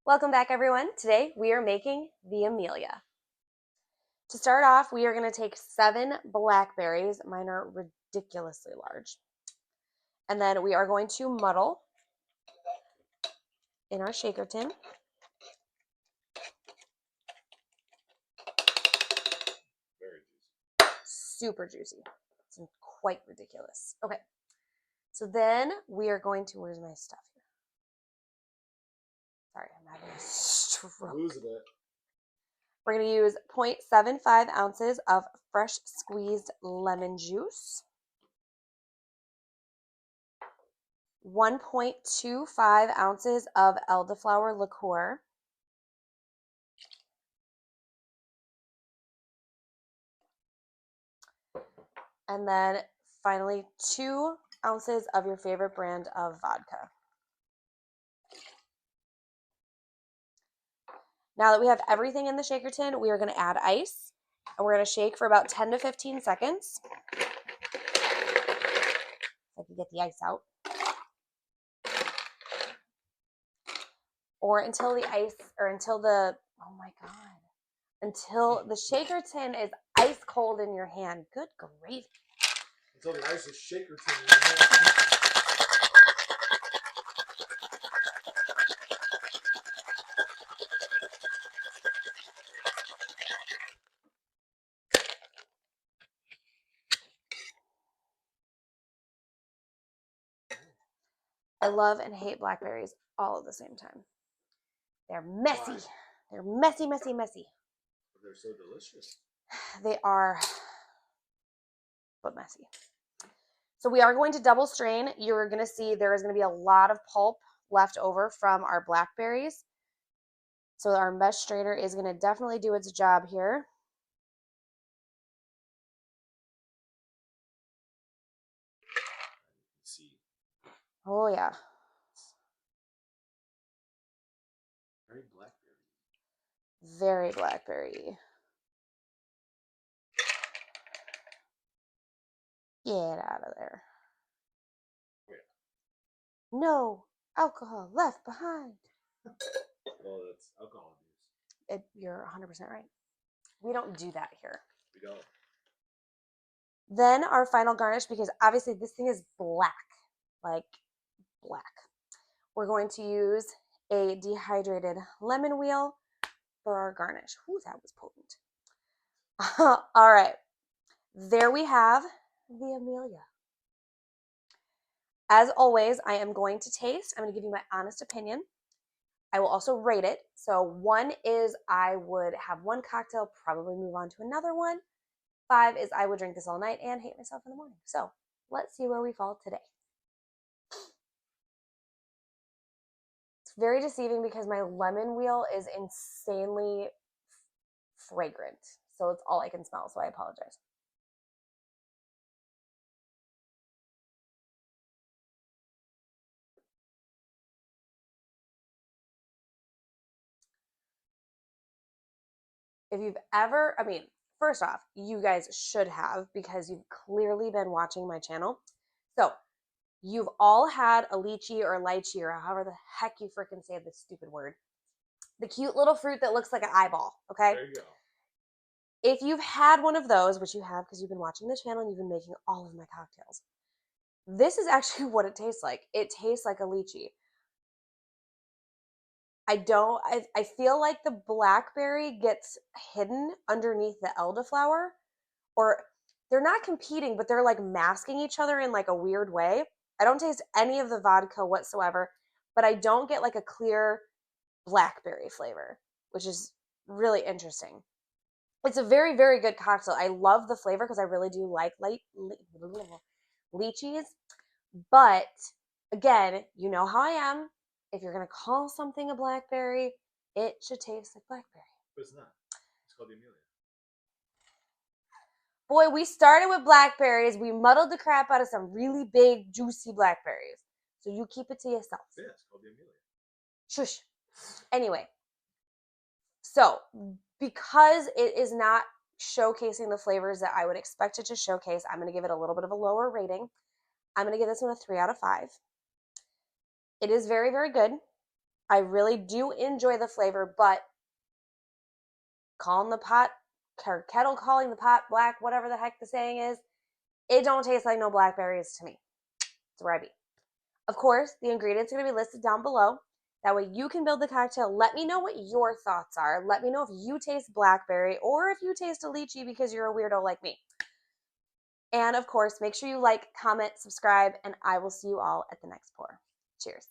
Welcome back, everyone. Today we are making the Amelia. To start off, we are going to take 7 blackberries. Mine are ridiculously large. And then we are going to muddle in our shaker tin. Very juicy. Super juicy. It's quite ridiculous. Okay. So then we are going to, where's my stuff here? Sorry, I'm having a stroke. Losing it. We're going to use 0.75 ounces of fresh squeezed lemon juice, 1.25 ounces of Elderflower Liqueur, and then finally 2 ounces of your favorite brand of vodka. Now that we have everything in the shaker tin, we are going to add ice, and we're going to shake for about 10 to 15 seconds. If I can get the ice out. Or until the shaker tin is ice cold in your hand. Good gravy. Until the ice is shaker tin in your hand. I love and hate blackberries all at the same time. They're messy. Why? They're messy, messy, messy. But they're so delicious. They are, but messy. So we are going to double strain. You're going to see there is going to be a lot of pulp left over from our blackberries. So our mesh strainer is going to definitely do its job here. See. Oh, yeah. Very blackberry. Very blackberry. Get out of there. Yeah. No alcohol left behind. Well, that's alcohol abuse. You're 100% right. We don't do that here. We don't. Then our final garnish, because obviously this thing is black, like black. We're going to use a dehydrated lemon wheel for our garnish. Ooh, that was potent. All right, there we have the Amelia. As always, I am going to taste. I'm going to give you my honest opinion. I will also rate it. So 1 is I would have 1 cocktail, probably move on to another one. 5 is I would drink this all night and hate myself in the morning. So let's see where we fall today. It's very deceiving because my lemon wheel is insanely fragrant. So it's all I can smell, so I apologize. If you've ever, first off, you guys should have because you've clearly been watching my channel. So you've all had a lychee or a lychee or however the heck you freaking say this stupid word. The cute little fruit that looks like an eyeball, okay? There you go. If you've had one of those, which you have because you've been watching the channel and you've been making all of my cocktails, this is actually what it tastes like. It tastes like a lychee. I feel like the blackberry gets hidden underneath the elderflower, or they're not competing, but they're like masking each other in like a weird way. I don't taste any of the vodka whatsoever, but I don't get like a clear blackberry flavor, which is really interesting. It's a very, very good cocktail. I love the flavor because I really do like lychees. But again, you know how I am. If you're going to call something a blackberry, it should taste like blackberry. But it's not. It's called the Amelia. Boy, we started with blackberries. We muddled the crap out of some really big, juicy blackberries. So you keep it to yourself. Yeah, it's called the Amelia. Shush. Anyway, so because it is not showcasing the flavors that I would expect it to showcase, I'm going to give it a little bit of a lower rating. I'm going to give this one a 3 out of 5. It is very, very good. I really do enjoy the flavor, but calling the pot, kettle calling the pot black, whatever the heck the saying is, it don't taste like no blackberries to me. It's where I be. Of course, the ingredients are going to be listed down below. That way you can build the cocktail. Let me know what your thoughts are. Let me know if you taste blackberry or if you taste a lychee because you're a weirdo like me. And of course, make sure you like, comment, subscribe, and I will see you all at the next pour. Cheers.